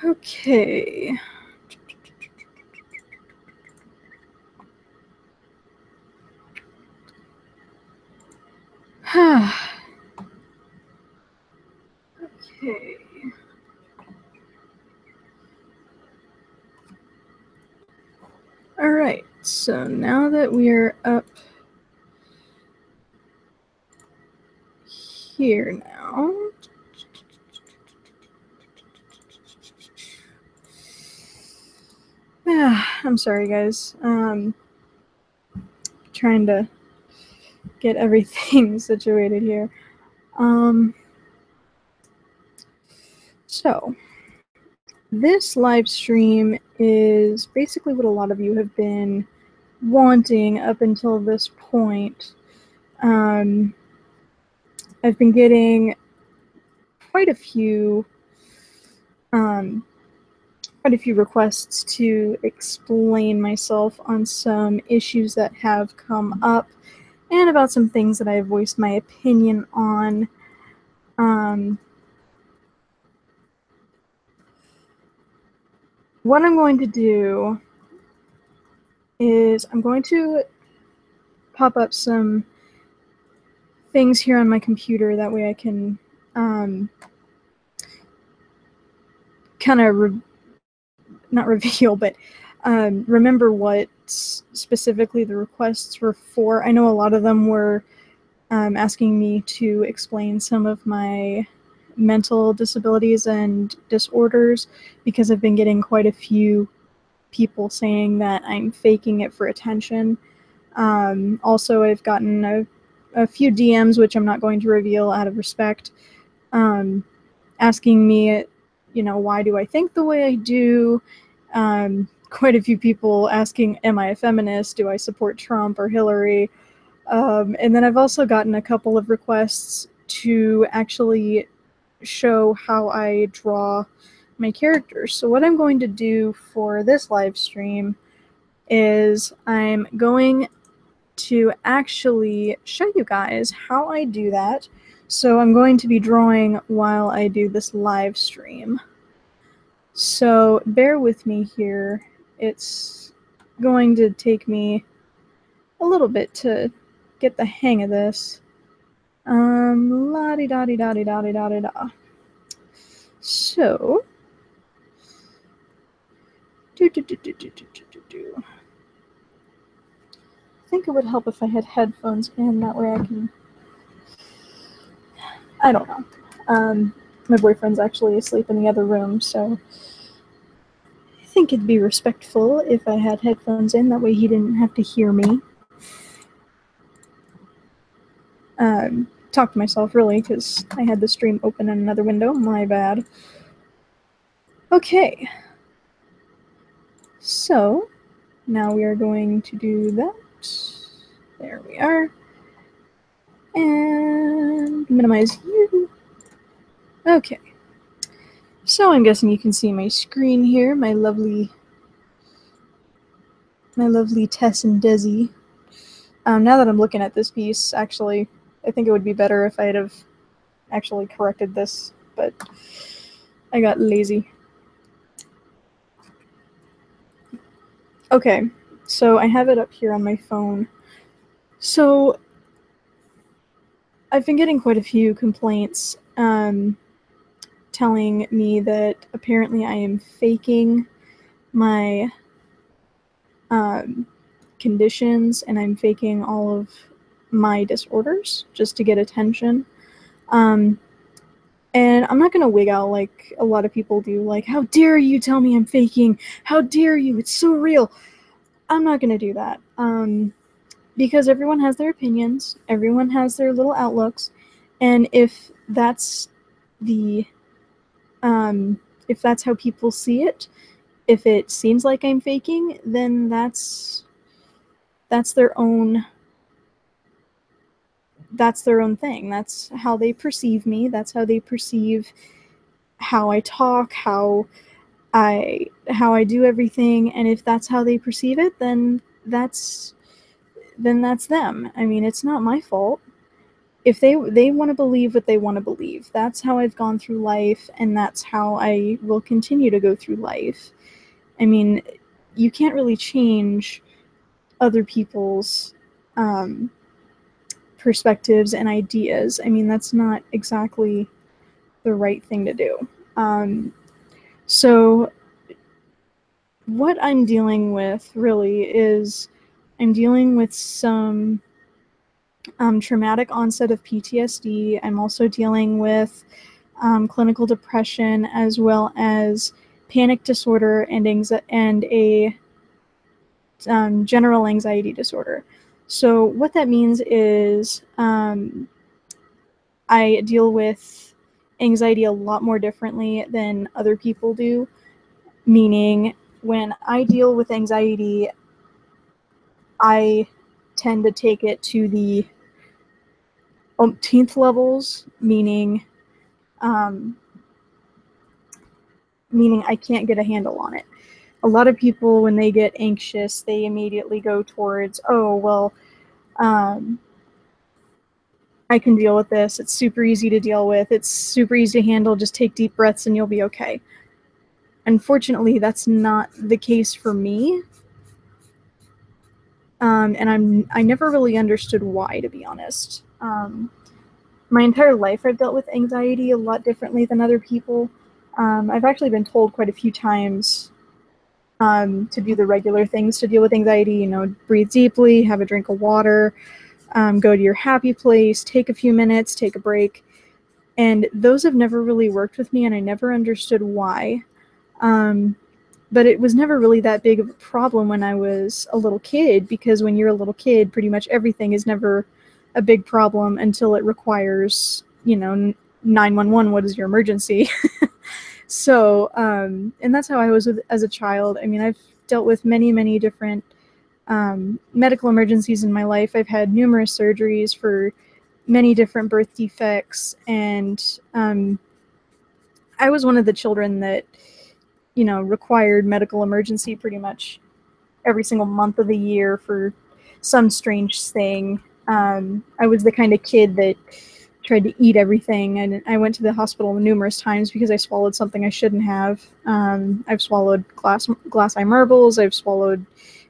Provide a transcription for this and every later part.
Okay. Okay. All right. So now that we are up here now. I'm sorry, guys. Trying to get everything situated here. So this live stream is basically what a lot of you have been wanting up until this point. I've been getting quite a few requests to explain myself on some issues that have come up and about some things that I've voiced my opinion on. What I'm going to do is I'm going to pop up some things here on my computer. That way I can kind of not reveal, but remember what specifically the requests were for. I know a lot of them were asking me to explain some of my mental disabilities and disorders, because I've been getting quite a few people saying that I'm faking it for attention. Also, I've gotten a few DMs, which I'm not going to reveal out of respect, asking me, why do I think the way I do? Quite a few people asking, am I a feminist? Do I support Trump or Hillary? And then I've also gotten a couple of requests to actually show how I draw my characters. So what I'm going to do for this live stream is I'm going to actually show you guys how I do that. So I'm going to be drawing while I do this live stream. So bear with me here. It's going to take me a little bit to get the hang of this. La-di-da-di-da-di-da-di-da-di-da. So, I think it would help if I had headphones in, that way I can, I don't know. My boyfriend's actually asleep in the other room, so I think it'd be respectful if I had headphones in, that way he didn't have to hear me. Talk to myself, really, because I had the stream open in another window. My bad. Okay. So, now we are going to do that. There we are. And minimize you. Okay. So I'm guessing you can see my screen here, my lovely Tess and Desi. Now that I'm looking at this piece, actually, I think it would be better if I'd have actually corrected this, but I got lazy. Okay, so I have it up here on my phone. So I've been getting quite a few complaints telling me that apparently I am faking my conditions and I'm faking all of my disorders just to get attention. And I'm not going to wig out like a lot of people do, like, how dare you tell me I'm faking? How dare you? It's so real. I'm not going to do that. Because everyone has their opinions, everyone has their little outlooks, and if that's how people see it, if it seems like I'm faking, then that's their own thing. That's how they perceive me. That's how they perceive how I talk, how I do everything. And if that's how they perceive it, then that's them. I mean, it's not my fault. if they want to believe what they want to believe. That's how I've gone through life, and that's how I will continue to go through life. I mean, you can't really change other people's perspectives and ideas. I mean, that's not exactly the right thing to do. So what I'm dealing with really is I'm dealing with some traumatic onset of PTSD. I'm also dealing with clinical depression, as well as panic disorder and a general anxiety disorder. So what that means is I deal with anxiety a lot more differently than other people do, meaning when I deal with anxiety, I tend to take it to the umpteenth levels, meaning I can't get a handle on it. A lot of people, when they get anxious, they immediately go towards, oh, well, I can deal with this. It's super easy to deal with. It's super easy to handle. Just take deep breaths and you'll be okay. Unfortunately, that's not the case for me. And I never really understood why, to be honest. My entire life I've dealt with anxiety a lot differently than other people. I've actually been told quite a few times to do the regular things to deal with anxiety, you know, breathe deeply, have a drink of water, go to your happy place, take a few minutes, take a break. And those have never really worked with me, and I never understood why. But it was never really that big of a problem when I was a little kid, because when you're a little kid, pretty much everything is never a big problem until it requires, you know, 911, what is your emergency? So, and that's how I was as a child. I mean, I've dealt with many, many different medical emergencies in my life. I've had numerous surgeries for many different birth defects, and I was one of the children that, you know, required medical emergency pretty much every single month of the year for some strange thing. I was the kind of kid that tried to eat everything, and I went to the hospital numerous times because I swallowed something I shouldn't have. I've swallowed glass eye marbles. I've swallowed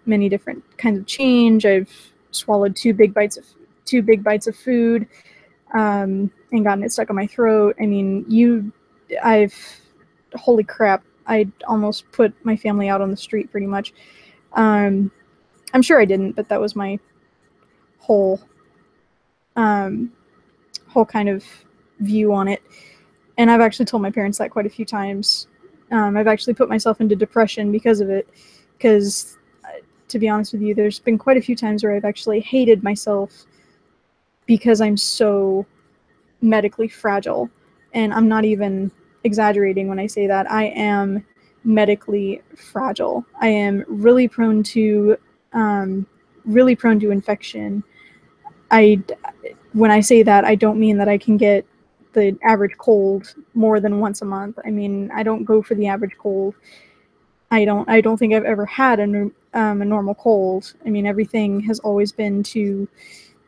many different kinds of change. I've swallowed two big bites of food, and gotten it stuck in my throat. I mean, holy crap, I almost put my family out on the street pretty much. I'm sure I didn't, but that was my whole kind of view on it. And I've actually told my parents that quite a few times. I've actually put myself into depression because of it, because to be honest with you, there's been quite a few times where I've actually hated myself because I'm so medically fragile. And I'm not even exaggerating when I say that. I am medically fragile. I am really prone to infection. When I say that, I don't mean that I can get the average cold more than once a month. I mean, I don't go for the average cold. I don't think I've ever had a normal cold. I mean, everything has always been to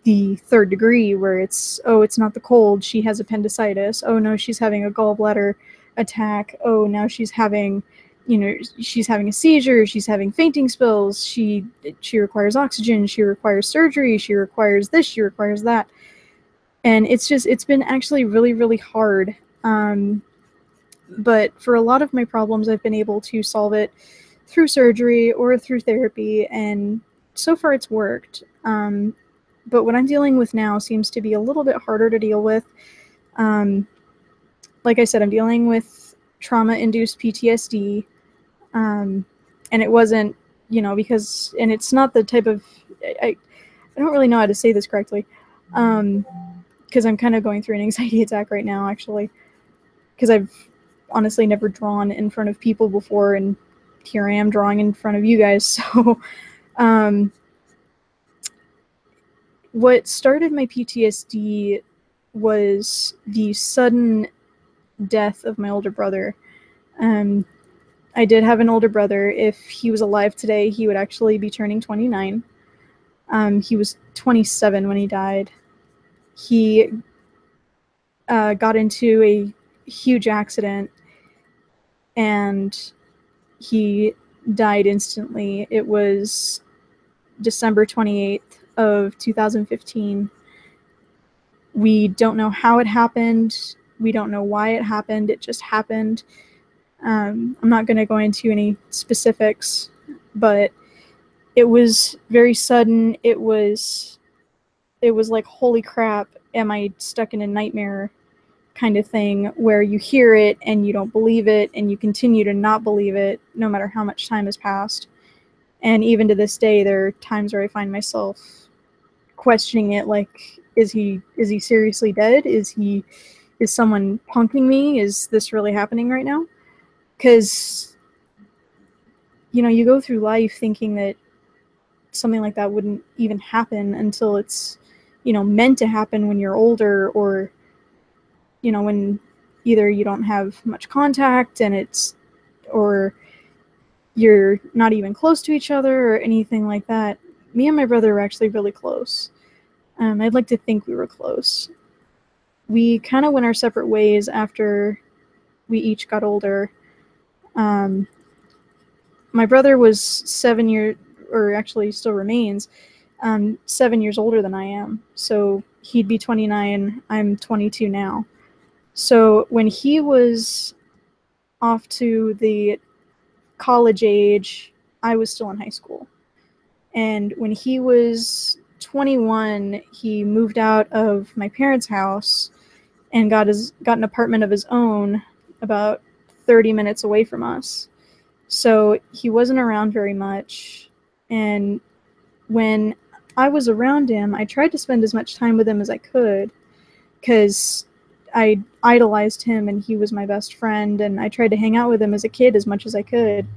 the third degree, where it's not the cold, she has appendicitis. Oh no, she's having a gallbladder attack. Oh, now she's having a seizure, she's having fainting spells, she requires oxygen, she requires surgery, she requires this, she requires that. And it's been actually really, really hard. But for a lot of my problems, I've been able to solve it through surgery or through therapy, and so far it's worked. But what I'm dealing with now seems to be a little bit harder to deal with. Like I said, I'm dealing with trauma-induced PTSD, and it wasn't, because, and it's not the type of, I don't really know how to say this correctly, because I'm kind of going through an anxiety attack right now, actually, because I've honestly never drawn in front of people before, and here I am drawing in front of you guys. So what started my PTSD was the sudden death of my older brother. I did have an older brother. If he was alive today, he would actually be turning 29. He was 27 when he died. he got into a huge accident and he died instantly. It was December 28th of 2015. We don't know how it happened. We don't know why it happened. It just happened. I'm not going to go into any specifics, but it was very sudden. It was like, holy crap, am I stuck in a nightmare kind of thing, where you hear it and you don't believe it and you continue to not believe it no matter how much time has passed. And even to this day, there are times where I find myself questioning it, like, is he seriously dead? Is someone punking me? Is this really happening right now? Because, you go through life thinking that something like that wouldn't even happen until it's, meant to happen when you're older, or, when either you don't have much contact or you're not even close to each other or anything like that. Me and my brother were actually really close. I'd like to think we were close. We kind of went our separate ways after we each got older. My brother was 7 years, or actually still remains, 7 years older than I am. So he'd be 29, I'm 22 now. So when he was off to the college age, I was still in high school. And when he was 21, he moved out of my parents' house and got an apartment of his own about 30 minutes away from us. So he wasn't around very much. And when I was around him, I tried to spend as much time with him as I could, because I idolized him and he was my best friend, and I tried to hang out with him as a kid as much as I could.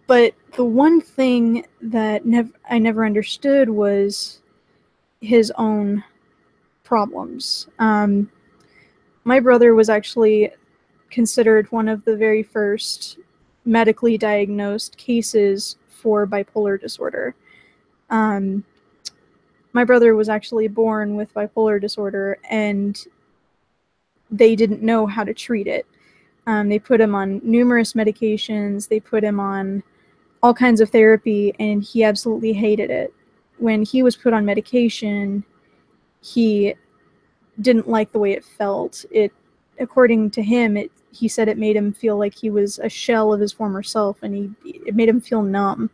But the one thing that I never understood was his own problems. My brother was actually considered one of the very first medically diagnosed cases for bipolar disorder. My brother was actually born with bipolar disorder, and they didn't know how to treat it. They put him on numerous medications. They put him on all kinds of therapy, and he absolutely hated it. When he was put on medication, he didn't like the way it felt. According to him, he said it made him feel like he was a shell of his former self, and it made him feel numb.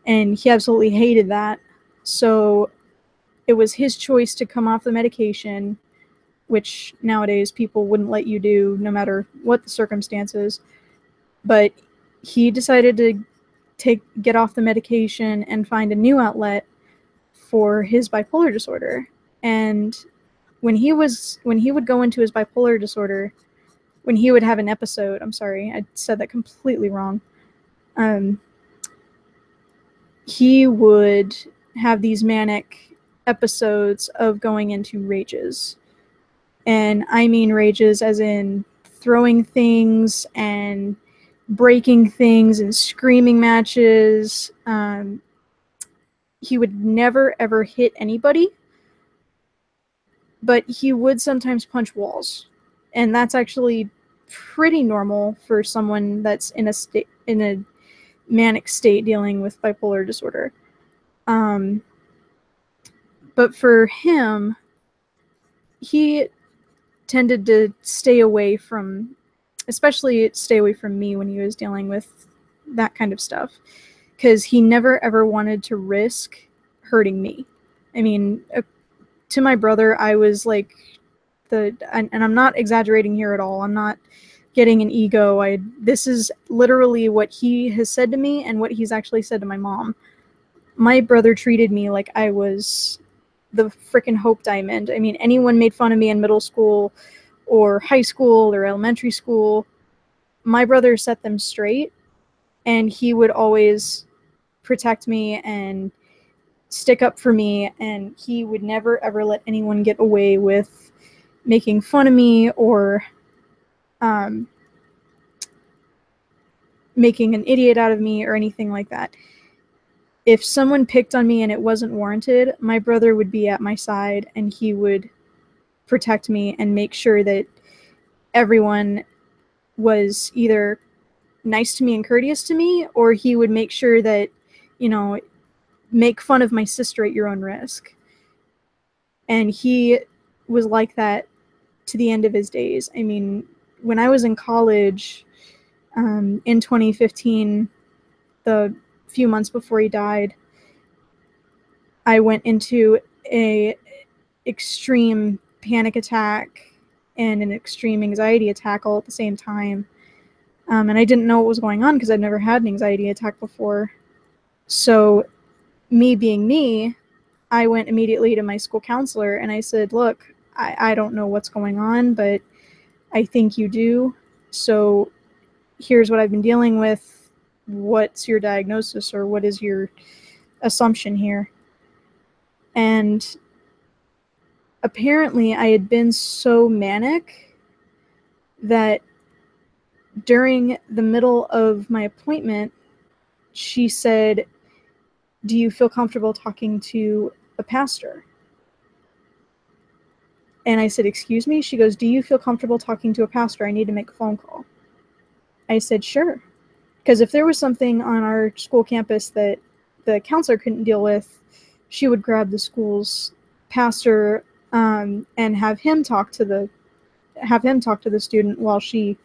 And he absolutely hated that. So it was his choice to come off the medication, which nowadays people wouldn't let you do no matter what the circumstances. But he decided to get off the medication and find a new outlet for his bipolar disorder. And when he would go into his bipolar disorder, when he would have an episode, I'm sorry, I said that completely wrong. He would have these manic episodes of going into rages. And I mean rages as in throwing things and breaking things and screaming matches. He would never ever hit anybody, but he would sometimes punch walls. And that's actually pretty normal for someone that's in a manic state dealing with bipolar disorder. But for him, he tended to stay away from me when he was dealing with that kind of stuff, because he never ever wanted to risk hurting me. I mean, to my brother, I was like and I'm not exaggerating here at all. I'm not getting an ego. This is literally what he has said to me and what he's actually said to my mom. My brother treated me like I was the frickin' Hope Diamond. I mean, anyone made fun of me in middle school or high school or elementary school, my brother set them straight, and he would always protect me and stick up for me, and he would never ever let anyone get away with making fun of me or making an idiot out of me or anything like that. if someone picked on me and it wasn't warranted, my brother would be at my side and he would protect me and make sure that everyone was either nice to me and courteous to me, or he would make sure that, make fun of my sister at your own risk. And he was like that to the end of his days. I mean, when I was in college, in 2015, the few months before he died, I went into a extreme panic attack and an extreme anxiety attack all at the same time. And I didn't know what was going on because I'd never had an anxiety attack before. So me being me, I went immediately to my school counselor and I said, look, I don't know what's going on, but I think you do. So here's what I've been dealing with. What's your diagnosis, or what is your assumption here? And apparently I had been so manic that during the middle of my appointment, she said, do you feel comfortable talking to a pastor? And I said, excuse me? She goes, do you feel comfortable talking to a pastor? I need to make a phone call. I said, sure. Because if there was something on our school campus that the counselor couldn't deal with, she would grab the school's pastor and have him talk to the student while she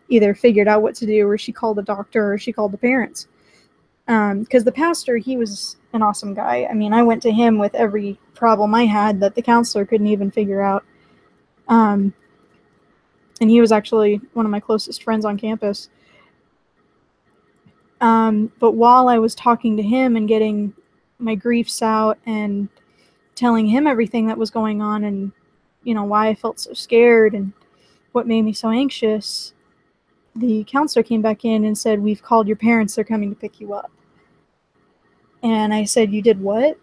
either figured out what to do, or she called the doctor, or she called the parents. Because the pastor, he was an awesome guy. I mean, I went to him with every problem I had that the counselor couldn't even figure out. And he was actually one of my closest friends on campus. But while I was talking to him and getting my griefs out and telling him everything that was going on and, why I felt so scared and what made me so anxious, the counselor came back in and said, we've called your parents, they're coming to pick you up. And I said, you did what?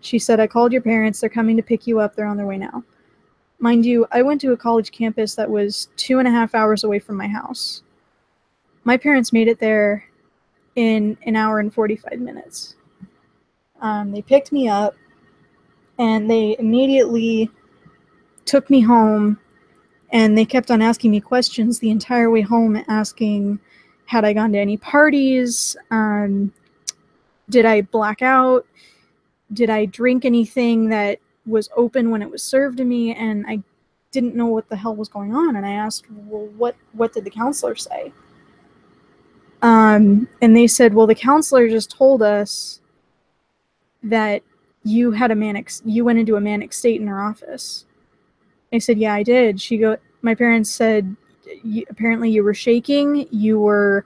She said, I called your parents, they're coming to pick you up, they're on their way now. Mind you, I went to a college campus that was 2.5 hours away from my house. My parents made it there in an hour and 45 minutes. They picked me up and they immediately took me home, and they kept on asking me questions the entire way home, asking, had I gone to any parties? Did I black out? Did I drink anything that was open when it was served to me? And I didn't know what the hell was going on. And I asked, well, what did the counselor say? And they said, well, the counselor just told us that you went into a manic state in her office. I said, yeah, I did. My parents said, apparently you were shaking, you were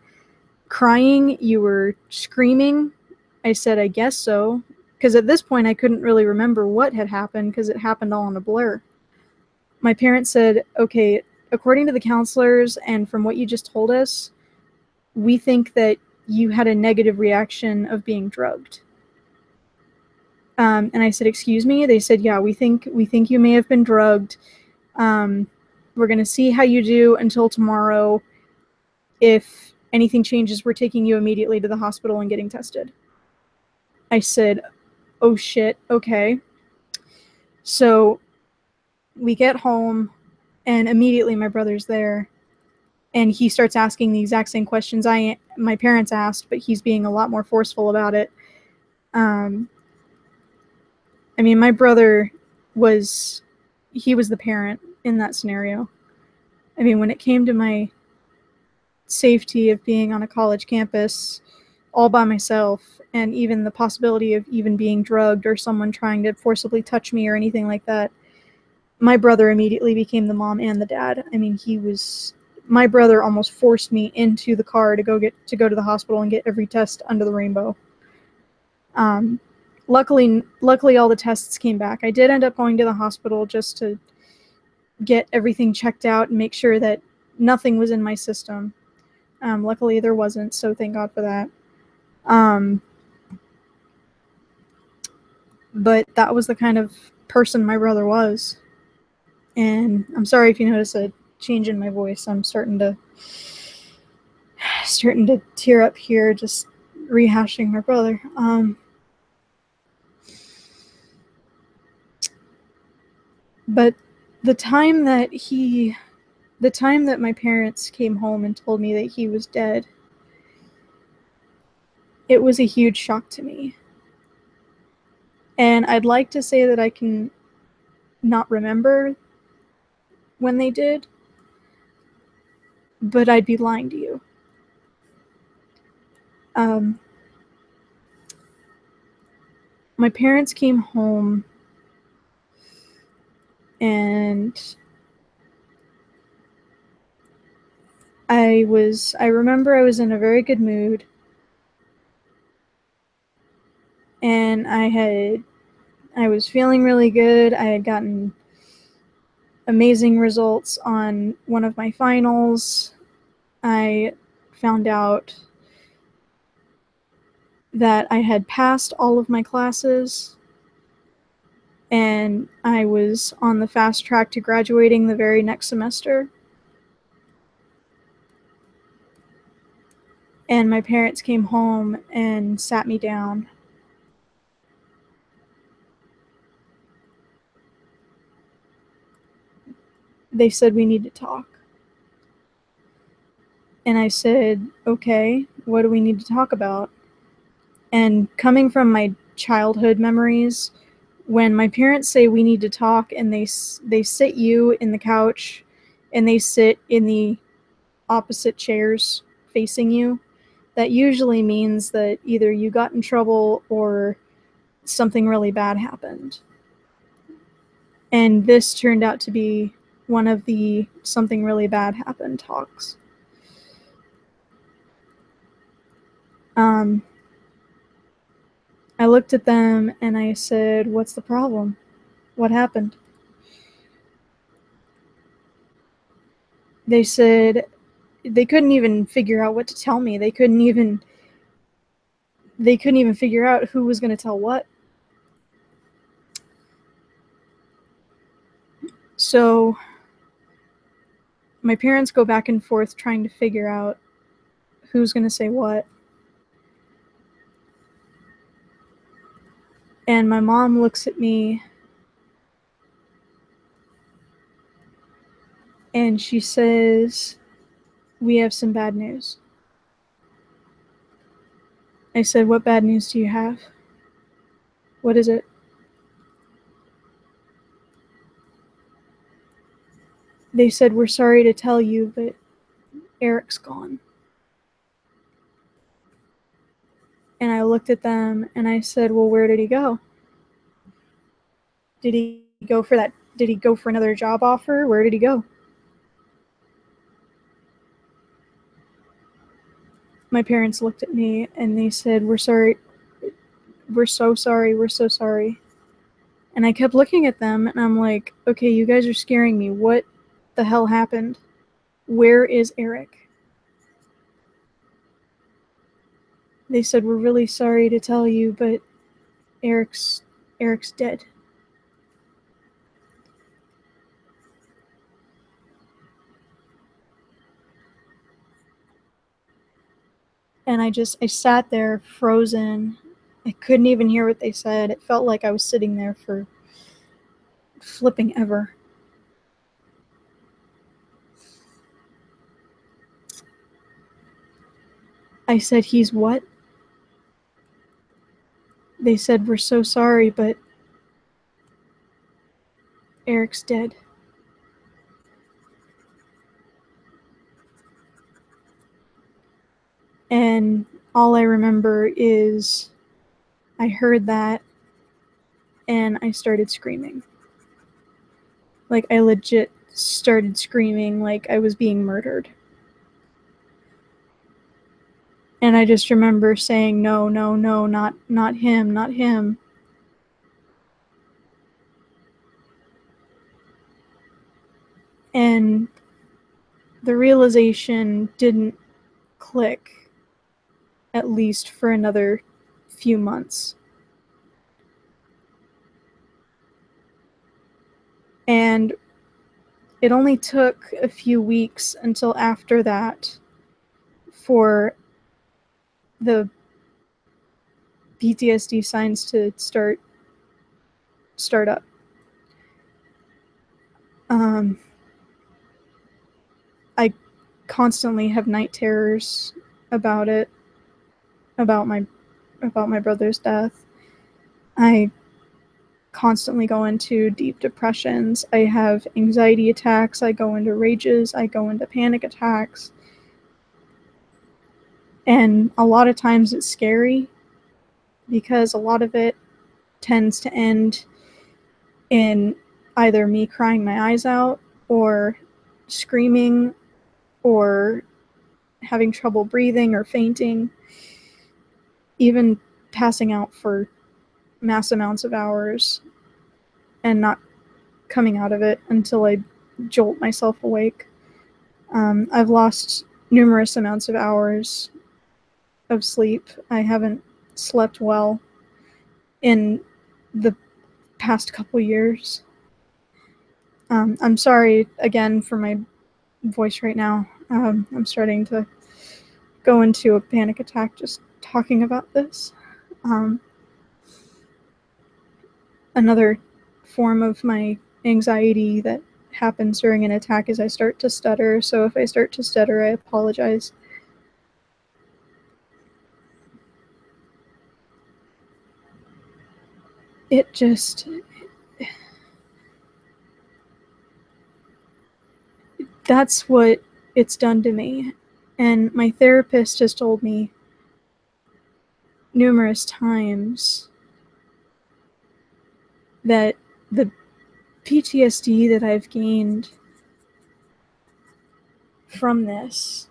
crying, you were screaming. I said, I guess so. Because at this point, I couldn't really remember what had happened because it happened all in a blur. My parents said, okay, according to the counselors and from what you just told us, we think that you had a negative reaction of being drugged. And I said, excuse me? They said, yeah, we think you may have been drugged. We're going to see how you do until tomorrow. If anything changes, we're taking you immediately to the hospital and getting tested. I said, oh shit, okay. So we get home and immediately my brother's there and he starts asking the exact same questions my parents asked, but he's being a lot more forceful about it. I mean, my brother was the parent in that scenario. I mean, when it came to my safety of being on a college campus all by myself, and even the possibility of even being drugged or someone trying to forcibly touch me or anything like that, my brother immediately became the mom and the dad. I mean, my brother almost forced me into the car to go to the hospital and get every test under the rainbow. Luckily all the tests came back. I did end up going to the hospital just to get everything checked out and make sure that nothing was in my system. Luckily there wasn't, so thank God for that. But that was the kind of person my brother was. And I'm sorry if you notice a change in my voice. I'm starting to tear up here just rehashing my brother. But the time that my parents came home and told me that he was dead, it was a huge shock to me. And I'd like to say that I can not remember when they did, but I'd be lying to you. My parents came home and I remember I was in a very good mood, and I was feeling really good. I had gotten amazing results on one of my finals. I found out that I had passed all of my classes, and I was on the fast track to graduating the very next semester. And my parents came home and sat me down. They said, "We need to talk." And I said, "Okay, what do we need to talk about?" And coming from my childhood memories, when my parents say we need to talk and they sit you in the couch and they sit in the opposite chairs facing you, that usually means that either you got in trouble or something really bad happened. And this turned out to be one of the something really bad happened talks. I looked at them and I said, "What's the problem? What happened?" They said they couldn't even figure out what to tell me. They couldn't even figure out who was going to tell what. So my parents go back and forth trying to figure out who's going to say what. And my mom looks at me and she says, "We have some bad news." I said, "What bad news do you have? What is it?" They said, "We're sorry to tell you, but Eric's gone." And I looked at them and I said, "Well, where did he go? Did he go for another job offer? Where did he go?" My parents looked at me and they said, "We're sorry. We're so sorry. We're so sorry." And I kept looking at them and I'm like, "Okay, you guys are scaring me. What the hell happened? Where is Eric?" They said, "We're really sorry to tell you, but Eric's dead." And I sat there frozen. I couldn't even hear what they said. It felt like I was sitting there for flipping ever. I said, "He's what?" They said, "We're so sorry, but Eric's dead." And all I remember is I heard that and I started screaming. Like, I legit started screaming like I was being murdered. And I just remember saying, "No, no, no, not him, not him." And the realization didn't click, at least for another few months. And it only took a few weeks until after that for the PTSD signs to start up. I constantly have night terrors about it, about my brother's death. I constantly go into deep depressions. I have anxiety attacks. I go into rages. I go into panic attacks. And a lot of times it's scary because a lot of it tends to end in either me crying my eyes out or screaming or having trouble breathing or fainting, even passing out for mass amounts of hours and not coming out of it until I jolt myself awake. I've lost numerous amounts of hours of sleep. I haven't slept well in the past couple years. I'm sorry again for my voice right now. I'm starting to go into a panic attack just talking about this. Another form of my anxiety that happens during an attack is I start to stutter. So if I start to stutter, I apologize. It just, that's what it's done to me. And my therapist has told me numerous times that the PTSD that I've gained from this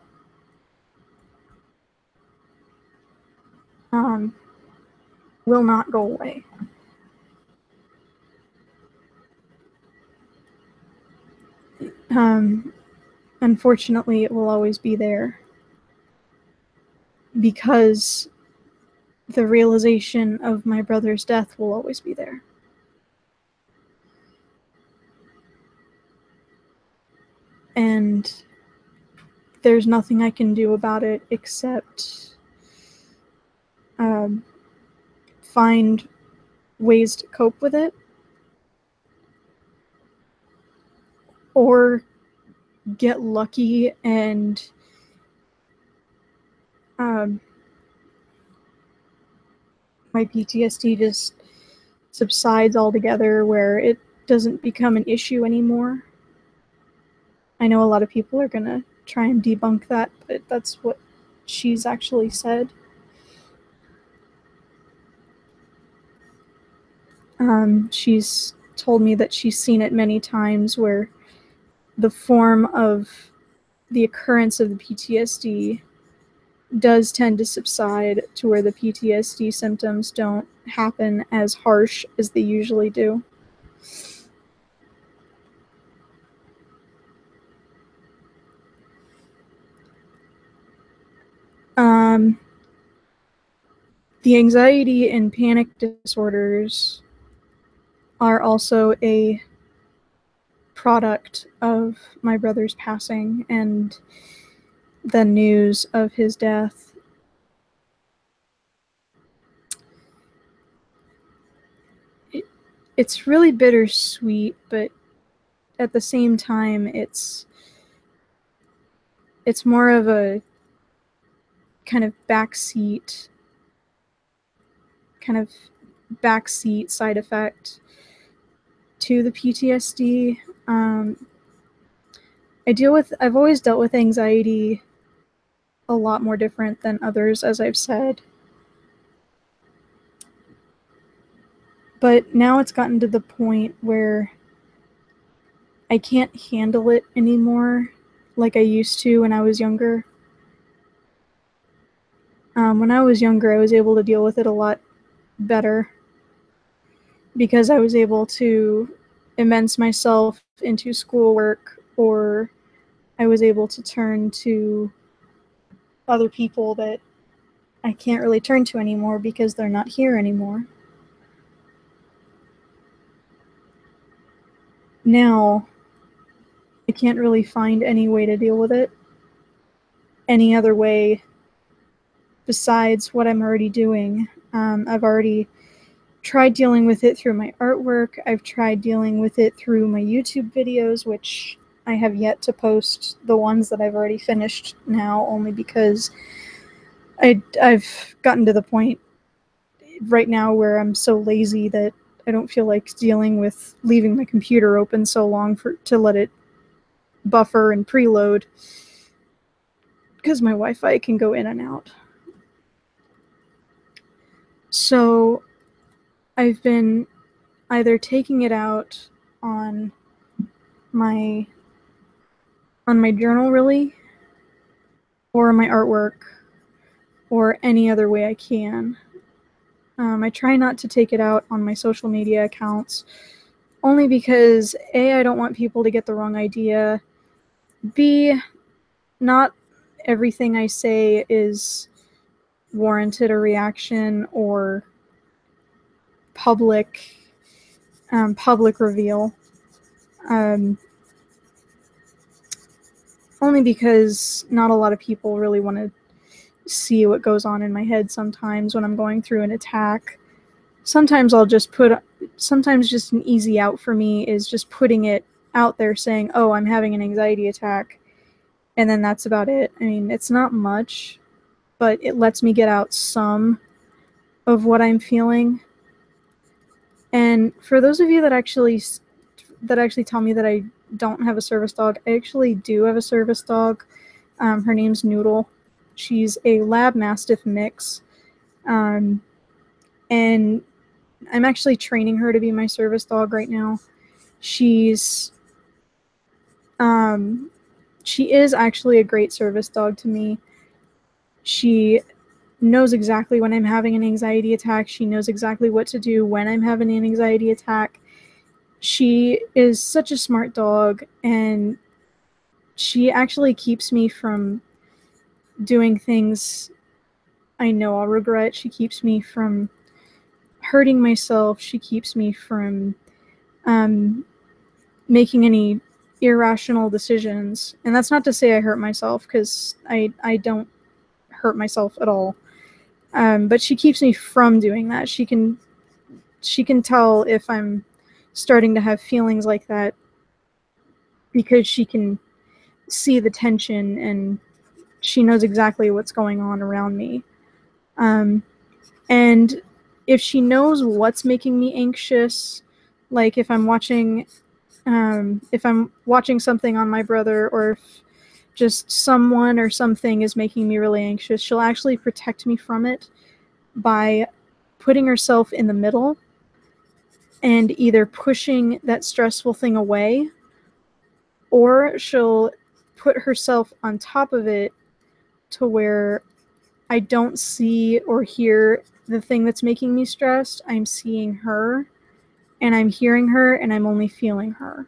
will not go away. Unfortunately, it will always be there because the realization of my brother's death will always be there. And there's nothing I can do about it except find ways to cope with it or get lucky and my PTSD just subsides altogether where it doesn't become an issue anymore. I know a lot of people are going to try and debunk that, but that's what she's actually said. She's told me that she's seen it many times where the form of the occurrence of the PTSD does tend to subside to where the PTSD symptoms don't happen as harsh as they usually do. The anxiety and panic disorders are also a product of my brother's passing and the news of his death. It's really bittersweet, but at the same time, it's more of a kind of backseat side effect to the PTSD. I've always dealt with anxiety a lot more different than others, as I've said. But now it's gotten to the point where I can't handle it anymore like I used to when I was younger. When I was younger, I was able to deal with it a lot better because I was able to immerse myself into schoolwork, or I was able to turn to other people that I can't really turn to anymore because they're not here anymore. Now, I can't really find any way to deal with it any other way besides what I'm already doing. I've already tried dealing with it through my artwork. I've tried dealing with it through my YouTube videos, which I have yet to post the ones that I've already finished now, only because I've gotten to the point right now where I'm so lazy that I don't feel like dealing with leaving my computer open so long to let it buffer and preload, because my Wi-Fi can go in and out. So I've been either taking it out on my journal, really, or my artwork, or any other way I can. I try not to take it out on my social media accounts, only because A, I don't want people to get the wrong idea. B, not everything I say is warranted a reaction or public reveal. Only because not a lot of people really want to see what goes on in my head sometimes when I'm going through an attack. Sometimes sometimes just an easy out for me is just putting it out there saying, oh, I'm having an anxiety attack, and then that's about it. I mean, it's not much, but it lets me get out some of what I'm feeling. And for those of you that actually tell me that I don't have a service dog, I actually do have a service dog. Her name's Noodle. She's a Lab Mastiff mix. And I'm actually training her to be my service dog right now. She is actually a great service dog to me. She knows exactly when I'm having an anxiety attack. She knows exactly what to do when I'm having an anxiety attack. She is such a smart dog, and she actually keeps me from doing things I know I'll regret. She keeps me from hurting myself. She keeps me from making any irrational decisions. And that's not to say I hurt myself, because I don't hurt myself at all. But she keeps me from doing that. She can tell if I'm starting to have feelings like that, because she can see the tension and she knows exactly what's going on around me. And if she knows what's making me anxious, like if I'm watching something on my brother, or if just someone or something is making me really anxious, she'll actually protect me from it by putting herself in the middle and either pushing that stressful thing away, or she'll put herself on top of it to where I don't see or hear the thing that's making me stressed. I'm seeing her, and I'm hearing her, and I'm only feeling her.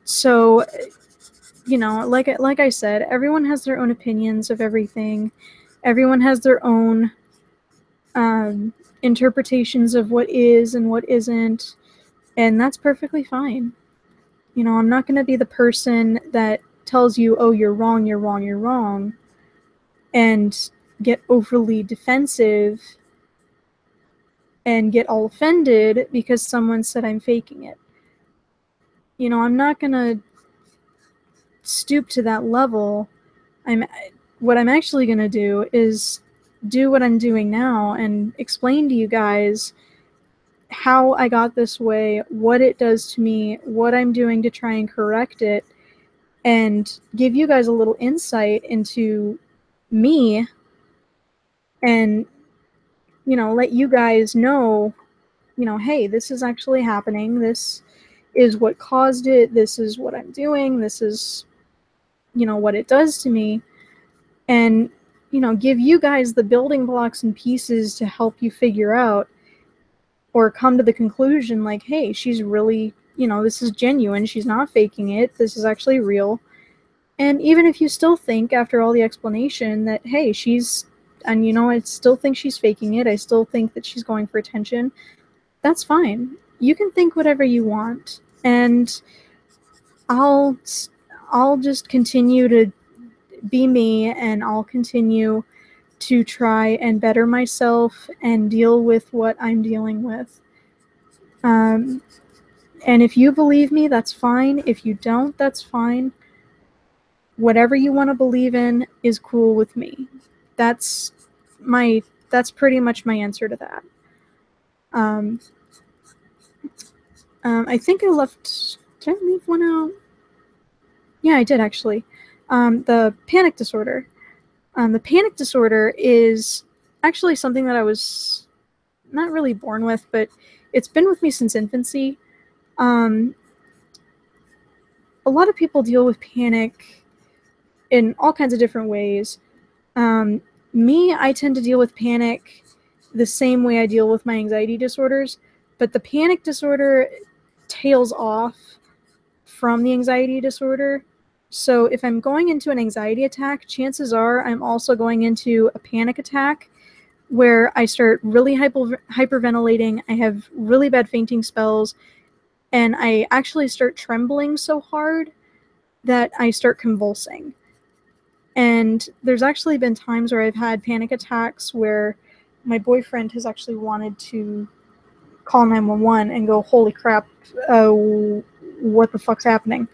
So, you know, like I said, everyone has their own opinions of everything. Everyone has their own interpretations of what is and what isn't, and that's perfectly fine. You know, I'm not going to be the person that tells you, oh, you're wrong, you're wrong, you're wrong, and get overly defensive and get all offended because someone said I'm faking it. You know, I'm not going to stoop to that level. What I'm actually going to do is do what I'm doing now and explain to you guys how I got this way, what it does to me, what I'm doing to try and correct it, and give you guys a little insight into me, and, you know, let you guys know, you know, hey, this is actually happening. This is what caused it. This is what I'm doing. This is, you know, what it does to me. And, you know, give you guys the building blocks and pieces to help you figure out or come to the conclusion, like, hey, she's really, you know, this is genuine. She's not faking it. This is actually real. And even if you still think, after all the explanation, that, hey, and you know, I still think she's faking it, I still think that she's going for attention, that's fine. You can think whatever you want. And I'll just continue to be me, and I'll continue to try and better myself and deal with what I'm dealing with. And if you believe me, that's fine. If you don't, that's fine. Whatever you want to believe in is cool with me. That's pretty much my answer to that. I think I left. Did I leave one out? Yeah, I did actually. The panic disorder. The panic disorder is actually something that I was not really born with, but it's been with me since infancy. A lot of people deal with panic in all kinds of different ways. Me, I tend to deal with panic the same way I deal with my anxiety disorders, but the panic disorder tails off from the anxiety disorder. So if I'm going into an anxiety attack, chances are I'm also going into a panic attack where I start really hyperventilating. I have really bad fainting spells, and I actually start trembling so hard that I start convulsing. And there's actually been times where I've had panic attacks where my boyfriend has actually wanted to call 911 and go, holy crap, what the fuck's happening?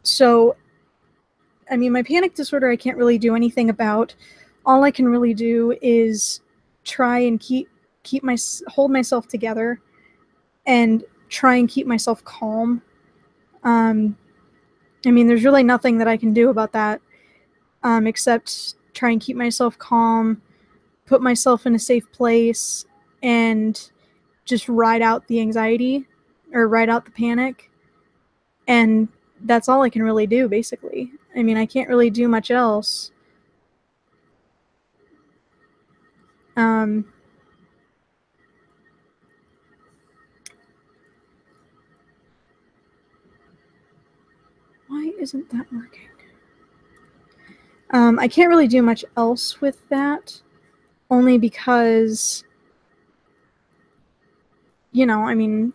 So, I mean, my panic disorder I can't really do anything about. All I can really do is try and hold myself together and try and keep myself calm. I mean, there's really nothing that I can do about that, except try and keep myself calm, put myself in a safe place, and just ride out the anxiety or ride out the panic. And that's all I can really do, basically. I mean, I can't really do much else. Why isn't that working? I can't really do much else with that, only because, you know, I mean,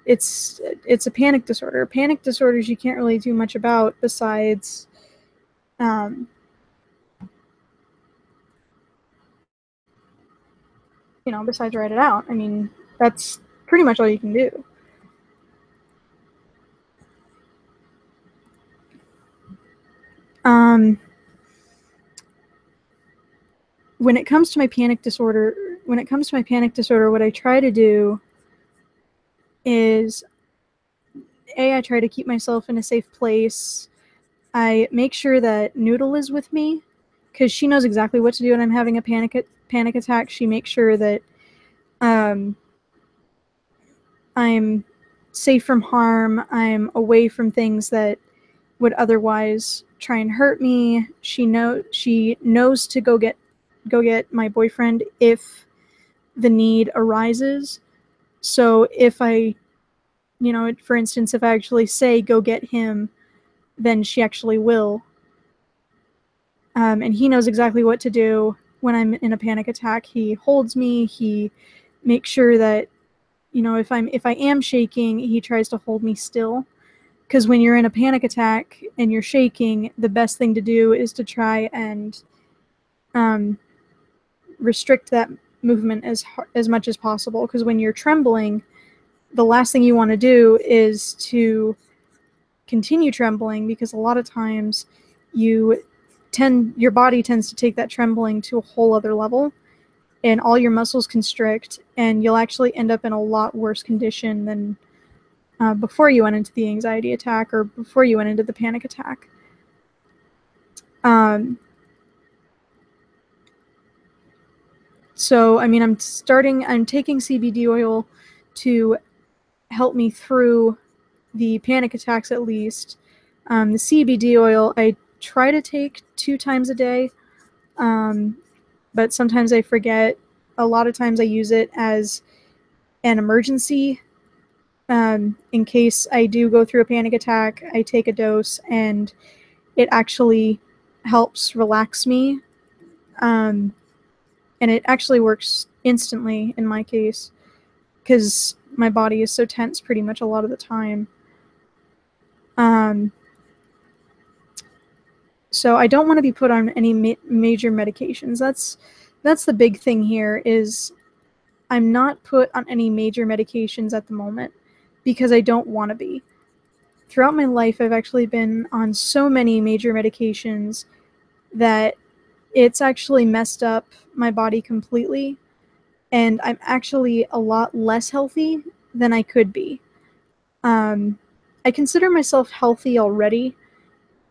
it's a panic disorder. Panic disorders you can't really do much about besides, besides write it out. I mean, that's pretty much all you can do. When it comes to my panic disorder, what I try to do is, I try to keep myself in a safe place. I make sure that Noodle is with me, because she knows exactly what to do when I'm having a panic attack. She makes sure that I'm safe from harm. I'm away from things that would otherwise try and hurt me. She knows to go get my boyfriend if the need arises. So if I, for instance, if I actually say go get him, then she actually will. And he knows exactly what to do when I'm in a panic attack. He holds me. He makes sure that, if I am shaking, he tries to hold me still. Because when you're in a panic attack and you're shaking, the best thing to do is to try and restrict that movement as much as possible. Because when you're trembling, the last thing you want to do is to continue trembling, because a lot of times your body tends to take that trembling to a whole other level, and all your muscles constrict, and you'll actually end up in a lot worse condition than before you went into the anxiety attack or before you went into the panic attack. So, I mean, I'm taking CBD oil to help me through the panic attacks, at least. The CBD oil I try to take 2 times a day, but sometimes I forget. A lot of times I use it as an emergency. In case I do go through a panic attack, I take a dose, and it actually helps relax me. And it actually works instantly in my case, because my body is so tense pretty much a lot of the time. So I don't want to be put on any major medications. That's the big thing here, is I'm not put on any major medications at the moment because I don't want to be. Throughout my life, I've actually been on so many major medications that it's actually messed up my body completely, and I'm actually a lot less healthy than I could be. I consider myself healthy already,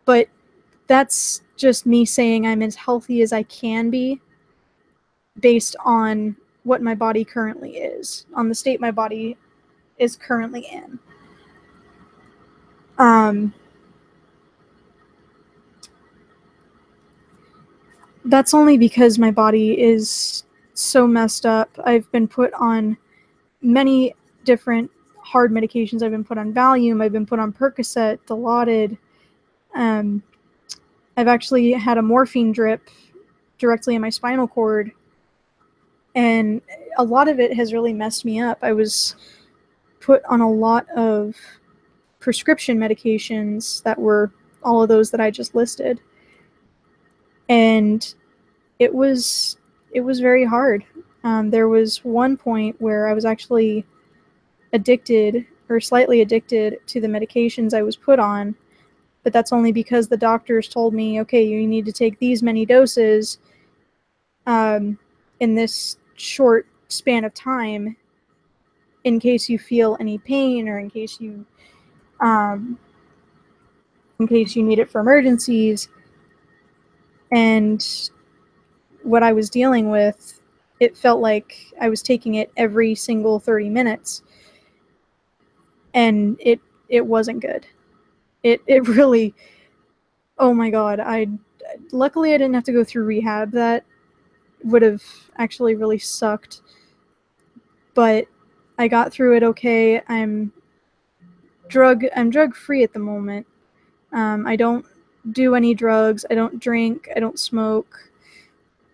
but that's just me saying I'm as healthy as I can be based on what my body currently is, on the state my body is currently in. That's only because my body is so messed up. I've been put on many different hard medications. I've been put on Valium, I've been put on Percocet, Dilaudid. I've actually had a morphine drip directly in my spinal cord, and a lot of it has really messed me up. I was put on a lot of prescription medications that were all of those that I just listed, and it was very hard. There was one point where I was actually addicted, or slightly addicted, to the medications I was put on, but that's only because the doctors told me, okay, you need to take these many doses in this short span of time in case you feel any pain, or in case you need it for emergencies. And what I was dealing with, it felt like I was taking it every single 30 minutes, and it wasn't good. It really, oh my god, luckily I didn't have to go through rehab. That would have actually really sucked, but I got through it okay. I'm drug free at the moment. I don't do any drugs, I don't drink, I don't smoke.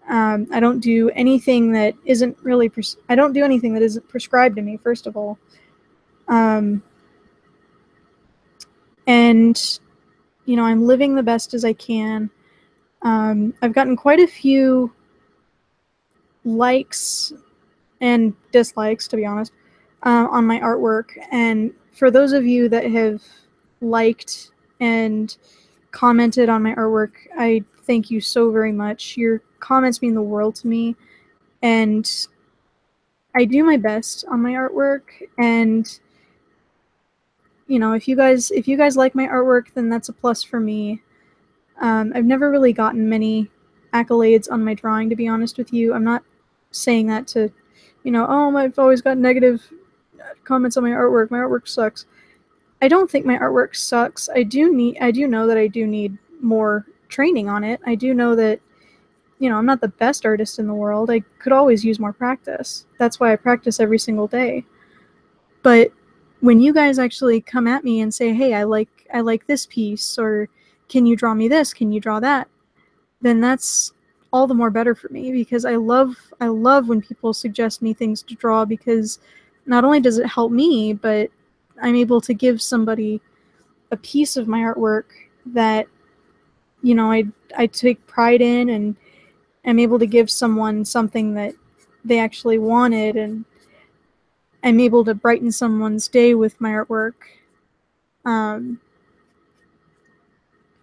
I don't do anything that isn't really I don't do anything that isn't prescribed to me, first of all. And you know, I'm living the best as I can. I've gotten quite a few likes and dislikes, to be honest, on my artwork. And for those of you that have liked and commented on my artwork, I thank you so very much. Your comments mean the world to me, and I do my best on my artwork. And you know, if you guys like my artwork, then that's a plus for me. I've never really gotten many accolades on my drawing, to be honest with you. I'm not saying that to, you know, oh, I've always got negative comments on my artwork. My artwork sucks. I don't think my artwork sucks. I do know that I do need more training on it. I do know that, you know, I'm not the best artist in the world. I could always use more practice. That's why I practice every single day. But when you guys actually come at me and say, hey, I like this piece, or can you draw me this? Can you draw that? Then that's all the more better for me, because I love when people suggest me things to draw, because not only does it help me, but I'm able to give somebody a piece of my artwork that, you know, I take pride in, and I'm able to give someone something that they actually wanted, and I'm able to brighten someone's day with my artwork. And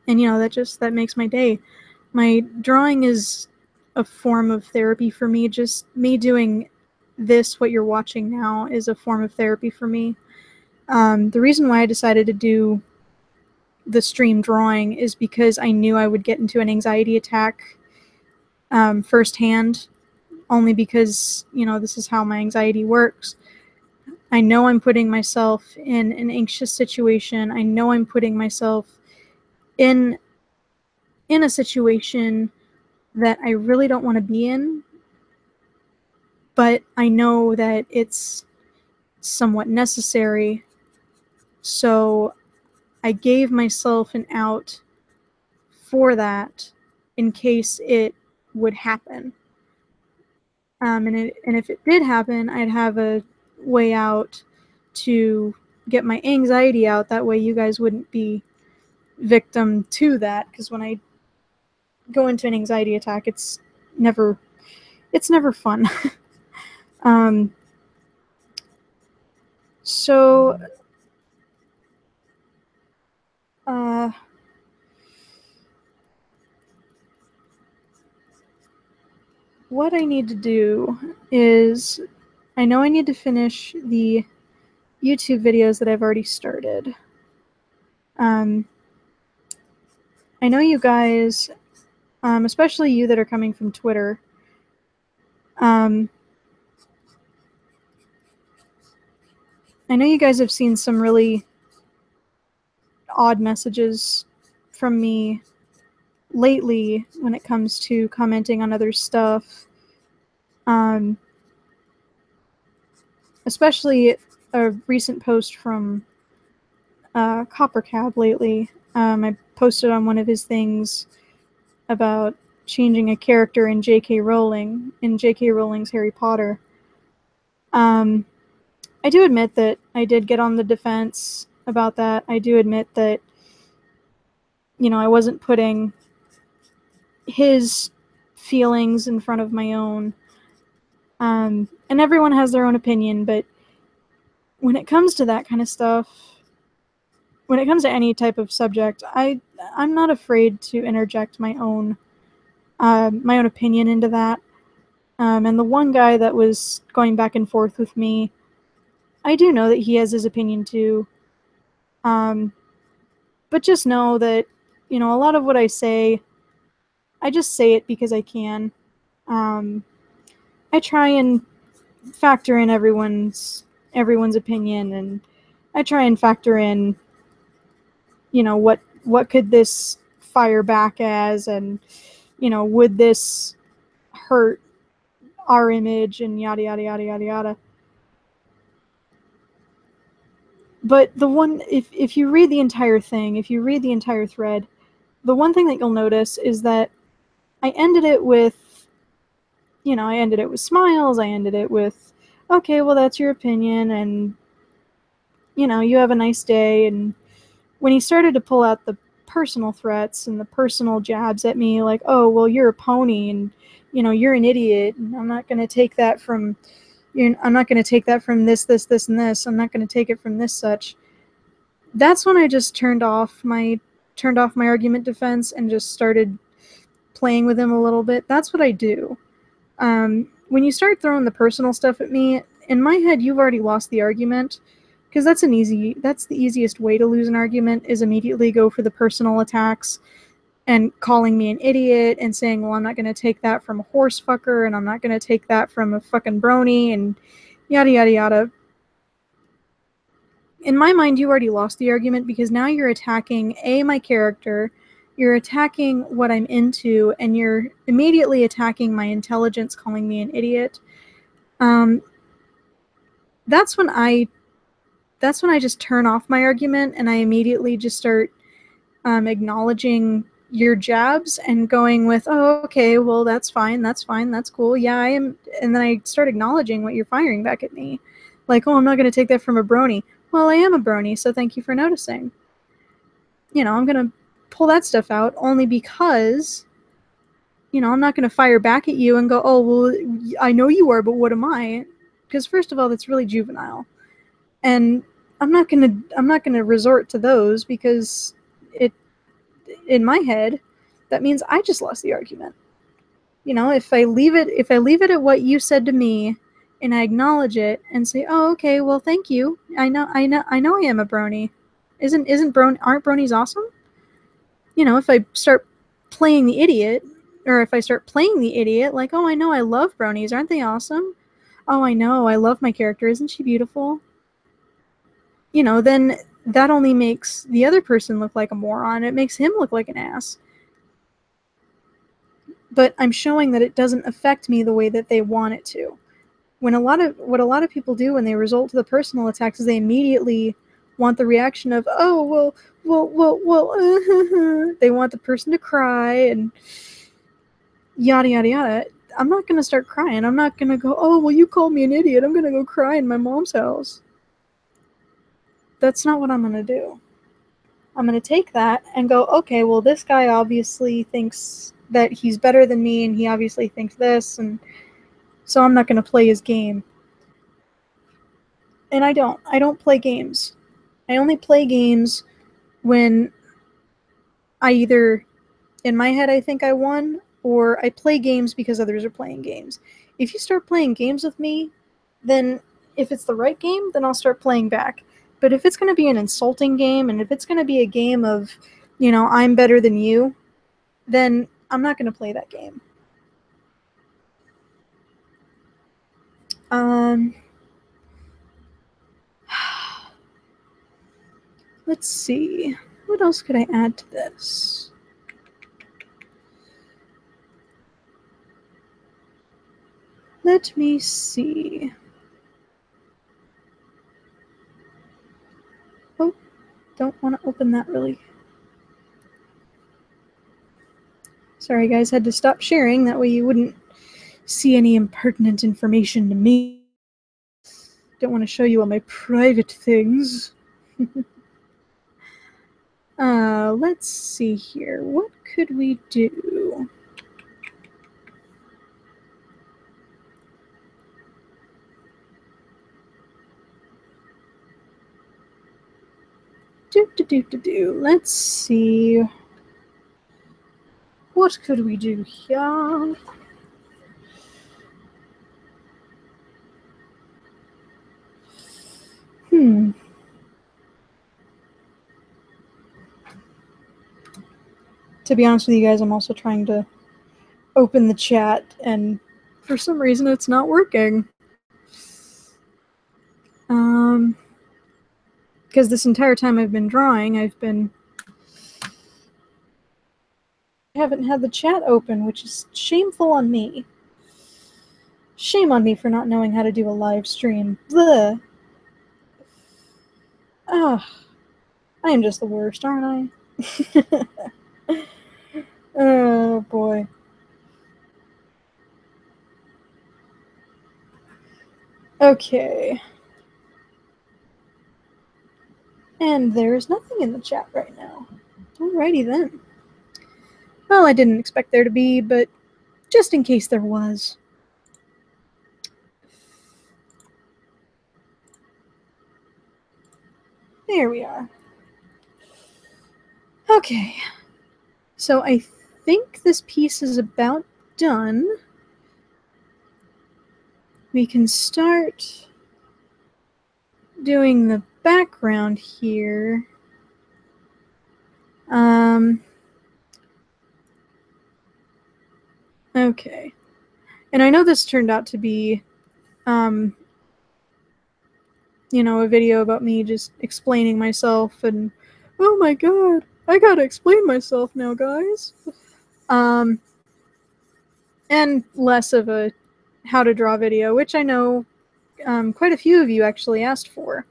you know, that makes my day. My drawing is a form of therapy for me. Just me doing this, what you're watching now, is a form of therapy for me. The reason why I decided to do the stream drawing is because I knew I would get into an anxiety attack firsthand, only because, you know, this is how my anxiety works. I know I'm putting myself in an anxious situation. I know I'm putting myself in a situation that I really don't want to be in, but I know that it's somewhat necessary. So I gave myself an out for that in case it would happen. And if it did happen, I'd have a way out to get my anxiety out. That way you guys wouldn't be victim to that, because when I go into an anxiety attack. It's never fun. So what I need to do is, I know I need to finish the YouTube videos that I've already started. I know you guys, especially you that are coming from Twitter, I know you guys have seen some really odd messages from me lately when it comes to commenting on other stuff. Especially a recent post from Coppercab lately. I posted on one of his things about changing a character in J.K. Rowling's Harry Potter. I do admit that I did get on the defense about that. I do admit that, I wasn't putting his feelings in front of my own. And everyone has their own opinion, but when it comes to that kind of stuff, when it comes to any type of subject, I'm not afraid to interject my own opinion into that. And the one guy that was going back and forth with me, I do know that he has his opinion too. But just know that, a lot of what I say, I just say it because I can. I try and factor in everyone's opinion, and I try and factor in, what could this fire back as, and, would this hurt our image, and yada, yada, yada, yada, yada. But if you read the entire thing, if you read the entire thread, the one thing that you'll notice is that I ended it with smiles. I ended it with, okay, well, that's your opinion, and, you have a nice day. And when he started to pull out the personal threats and the personal jabs at me, like, oh, well, you're a pony, and, you're an idiot, and I'm not going to take that from this, and this. I'm not going to take it from this such. That's when I just turned off my argument defense and just started playing with him a little bit. That's what I do. When you start throwing the personal stuff at me, in my head, you've already lost the argument, because that's the easiest way to lose an argument, is immediately go for the personal attacks and calling me an idiot and saying, well, I'm not going to take that from a horse fucker, and I'm not going to take that from a fucking brony, and yada, yada, yada. In my mind, you already lost the argument, because now you're attacking, my character, you're attacking what I'm into, and you're immediately attacking my intelligence, calling me an idiot. That's when I just turn off my argument, and I immediately just start acknowledging your jabs and going with, oh, okay, well, that's fine, that's cool, yeah, I am. And then I start acknowledging what you're firing back at me. Like, oh, I'm not going to take that from a brony. Well, I am a brony, so thank you for noticing. I'm going to pull that stuff out only because, I'm not going to fire back at you and go, oh, well, I know you are, but what am I? Because first of all, that's really juvenile. And I'm not going to resort to those, because in my head, that means I just lost the argument. If I leave it at what you said to me, and I acknowledge it and say, oh, okay, well, thank you. I know I am a brony. Aren't bronies awesome? If I start playing the idiot, or if I start playing the idiot, like, oh, I know I love bronies. Aren't they awesome? Oh, I know, I love my character. Isn't she beautiful? Then that only makes the other person look like a moron. It makes him look like an ass. But I'm showing that it doesn't affect me the way that they want it to. What a lot of people do when they resort to the personal attacks is they immediately want the reaction of, oh, well, they want the person to cry and yada, yada, yada. I'm not going to start crying. I'm not going to go, oh, well, you called me an idiot. I'm going to go cry in my mom's house. That's not what I'm going to do. I'm going to take that and go, okay, well, this guy obviously thinks that he's better than me and he obviously thinks this, and so I'm not going to play his game. And I don't play games. I only play games when I either, in my head, I think I won, or I play games because others are playing games. If you start playing games with me, then if it's the right game, then I'll start playing back. But if it's going to be an insulting game, and if it's going to be a game of, you know, I'm better than you, then I'm not going to play that game. Let's see. What else could I add to this? Let me see. Oh, don't want to open that really. Sorry guys, had to stop sharing, that way you wouldn't see any impertinent information to me. Don't want to show you all my private things. Let's see here. What could we do? Let's see. What could we do here? To be honest with you guys, I'm also trying to open the chat, and for some reason it's not working. Because this entire time I've been drawing, I haven't had the chat open, which is shameful on me. Shame on me for not knowing how to do a live stream. Bleh. Ah, I am just the worst, aren't I? Oh boy. Okay. And there's nothing in the chat right now. Alrighty then. Well, I didn't expect there to be, but just in case there was. There we are. Okay. So I think this piece is about done. We can start doing the background here. Okay. And I know this turned out to be, you know, a video about me just explaining myself and, oh my god, I gotta explain myself now, guys. And less of a how to draw video, which I know quite a few of you actually asked for.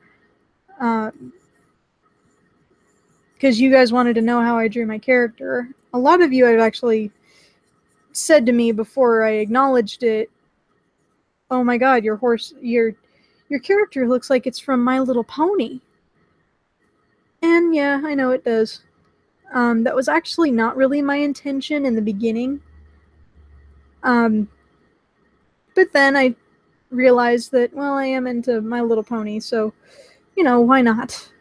Because you guys wanted to know how I drew my character. A lot of you have actually said to me before I acknowledged it, oh my god, your character looks like it's from My Little Pony. And yeah, I know it does. That was actually not really my intention in the beginning. But then I realized that, well, I am into My Little Pony, so, you know, why not?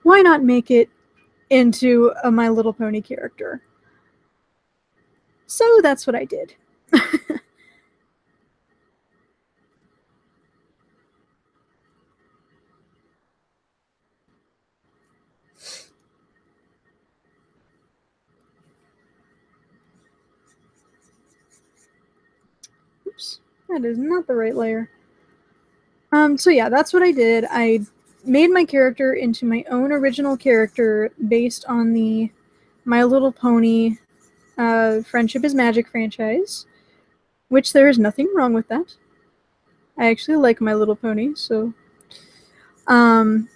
Why not make it into a My Little Pony character? So that's what I did. Oops, that is not the right layer. So yeah, that's what I did. I made my character into my own original character based on the My Little Pony Friendship is Magic franchise, which there is nothing wrong with that. I actually like My Little Pony, so and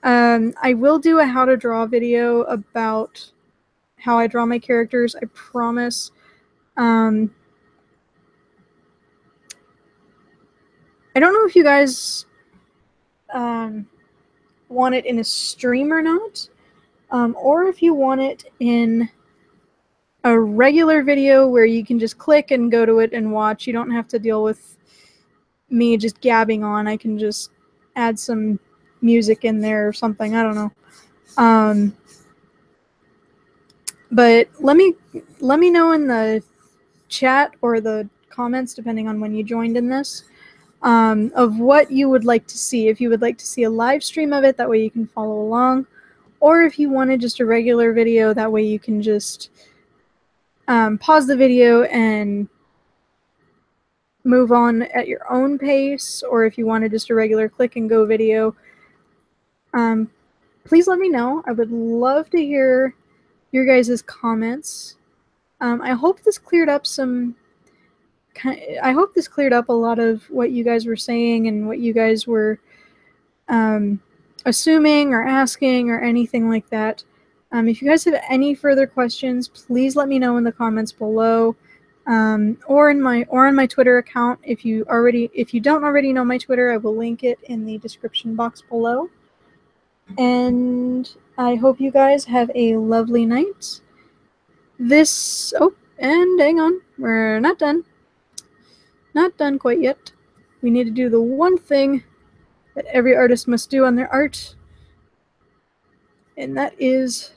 I will do a how to draw video about how I draw my characters, I promise. I don't know if you guys want it in a stream or not, or if you want it in a regular video where you can just click and go to it and watch. You don't have to deal with me just gabbing on. I can just add some music in there or something. I don't know. But let me know in the chat or the comments, depending on when you joined in this, of what you would like to see. If you would like to see a live stream of it, that way you can follow along, or if you wanted just a regular video, that way you can just pause the video and move on at your own pace, or if you wanted just a regular click and go video, please let me know. I would love to hear your guys' comments. I hope this cleared up a lot of what you guys were saying and what you guys were assuming or asking or anything like that. If you guys have any further questions, please let me know in the comments below, or on my Twitter account. If you don't already know my Twitter, I will link it in the description box below. And I hope you guys have a lovely night. And hang on, we're not done. Not done quite yet. We need to do the one thing that every artist must do on their art, and that is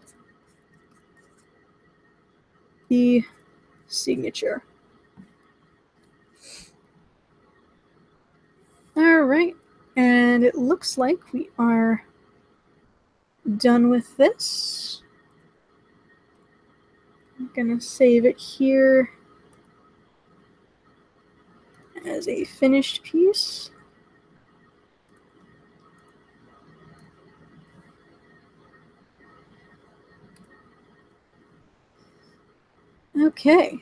the signature. Alright, and it looks like we are done with this. I'm gonna save it here as a finished piece. Okay.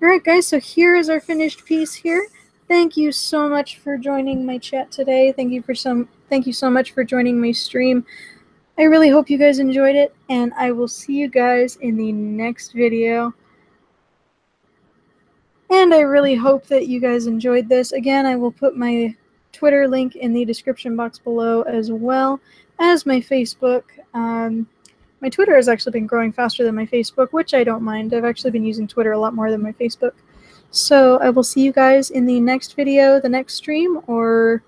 Alright guys, so here is our finished piece here. Thank you so much for joining my chat today. Thank you so much for joining my stream. I really hope you guys enjoyed it, and I will see you guys in the next video. And I really hope that you guys enjoyed this. Again, I will put my Twitter link in the description box below, as well as my Facebook. My Twitter has actually been growing faster than my Facebook, which I don't mind. I've actually been using Twitter a lot more than my Facebook. So I will see you guys in the next video, the next stream, or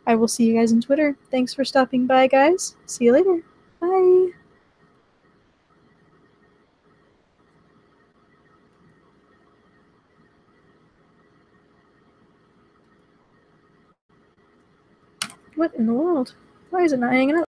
I will see you guys on Twitter. Thanks for stopping by, guys. See you later. Bye. What in the world? Why is it not hanging up?